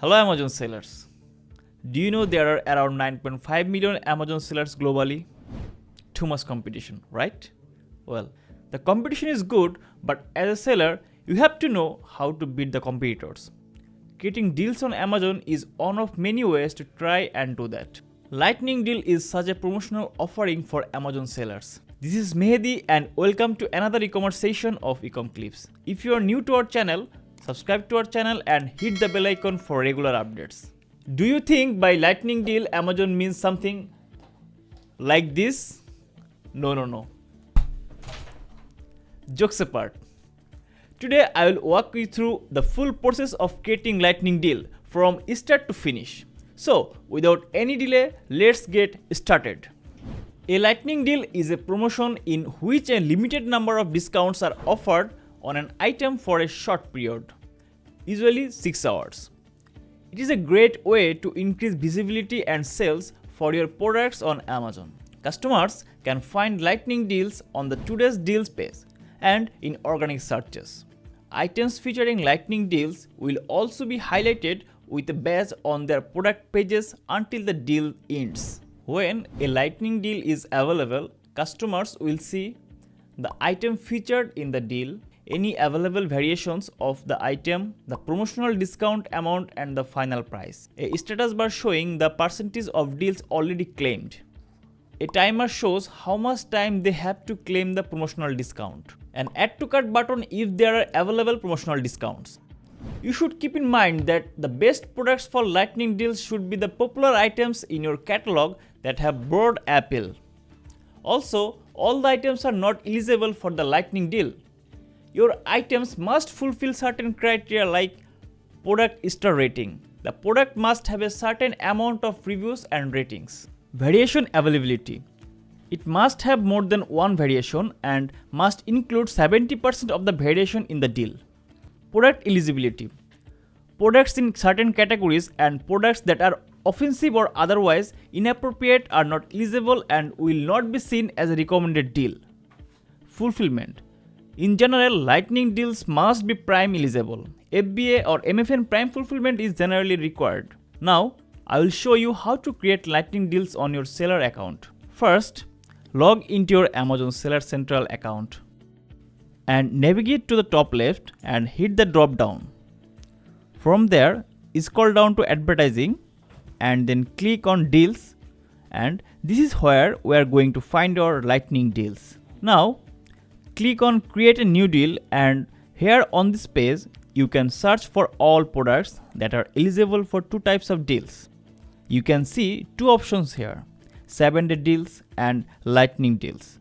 Hello Amazon sellers. Do you know there are around 9.5 million Amazon sellers globally? Too much competition, right? Well, the competition is good, but as a seller, you have to know how to beat the competitors. Getting deals on Amazon is one of many ways to try and do that. Lightning Deal is such a promotional offering for Amazon sellers. This is Mehedi and welcome to another e-commerce session of Ecomclips. If you are new to our channel, subscribe to our channel and hit the bell icon for regular updates. Do you think by Lightning Deal Amazon means something like this? No. Jokes apart. Today I will walk you through the full process of creating Lightning Deal from start to finish. So without any delay, let's get started. A Lightning Deal is a promotion in which a limited number of discounts are offered on an item for a short period, usually 6 hours. It is a great way to increase visibility and sales for your products on Amazon. Customers can find Lightning Deals on the Today's Deals page and in organic searches. Items featuring Lightning Deals will also be highlighted with a badge on their product pages until the deal ends. When a Lightning Deal is available, customers will see the item featured in the deal, any available variations of the item, the promotional discount amount and the final price. A status bar showing the percentage of deals already claimed. A timer shows how much time they have to claim the promotional discount. An add to cart button if there are available promotional discounts. You should keep in mind that the best products for Lightning Deals should be the popular items in your catalog that have broad appeal. Also, all the items are not eligible for the Lightning Deal. Your items must fulfill certain criteria like product star rating. The product must have a certain amount of reviews and ratings. Variation availability. It must have more than one variation and must include 70% of the variation in the deal. Product eligibility. Products in certain categories and products that are offensive or otherwise inappropriate are not eligible and will not be seen as a recommended deal. Fulfillment. In general, Lightning Deals must be Prime eligible. FBA or MFN Prime fulfillment is generally required. Now, I will show you how to create Lightning Deals on your seller account. First, log into your Amazon Seller Central account and navigate to the top left and hit the drop down. From there, scroll down to Advertising and then click on Deals, and this is where we are going to find our Lightning Deals. Now, click on Create a New Deal, and here on this page, you can search for all products that are eligible for two types of deals. You can see two options here, 7-day deals and Lightning Deals.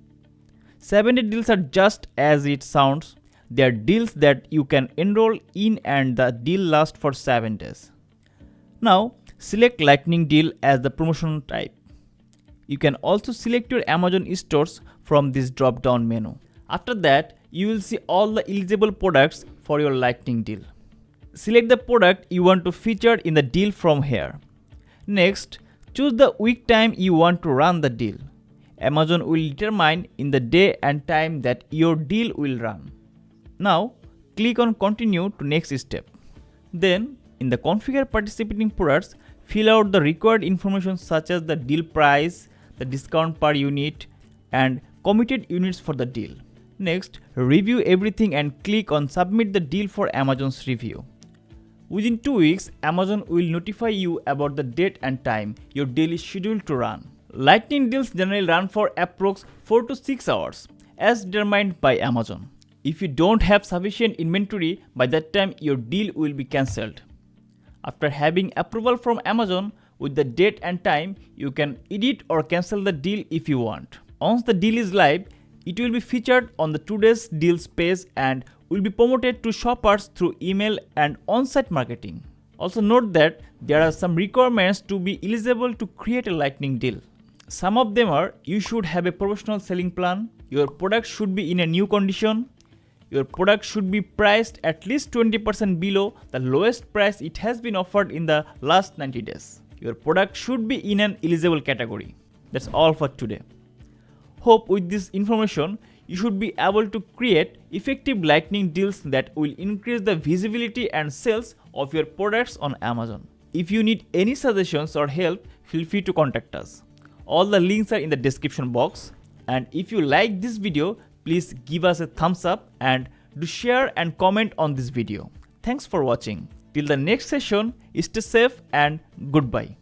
7-day deals are just as it sounds. They are deals that you can enroll in and the deal lasts for 7 days. Now, select Lightning Deal as the promotional type. You can also select your Amazon stores from this drop-down menu. After that, you will see all the eligible products for your Lightning Deal. Select the product you want to feature in the deal from here. Next, choose the week time you want to run the deal. Amazon will determine in the day and time that your deal will run. Now, click on Continue to next step. Then, in the Configure participating products, fill out the required information such as the deal price, the discount per unit, and committed units for the deal. Next, review everything and click on Submit the deal for Amazon's review. Within 2 weeks, Amazon will notify you about the date and time your deal is scheduled to run. Lightning Deals generally run for approx 4 to 6 hours, as determined by Amazon. If you don't have sufficient inventory, by that time your deal will be cancelled. After having approval from Amazon with the date and time, you can edit or cancel the deal if you want. Once the deal is live, it will be featured on the Today's Deals page and will be promoted to shoppers through email and on-site marketing. Also note that there are some requirements to be eligible to create a Lightning Deal. Some of them are: you should have a professional selling plan, your product should be in a new condition, your product should be priced at least 20% below the lowest price it has been offered in the last 90 days. Your product should be in an eligible category. That's all for today. Hope with this information, you should be able to create effective Lightning Deals that will increase the visibility and sales of your products on Amazon. If you need any suggestions or help, feel free to contact us. All the links are in the description box. And if you like this video, please give us a thumbs up and do share and comment on this video. Thanks for watching. Till the next session, stay safe and goodbye.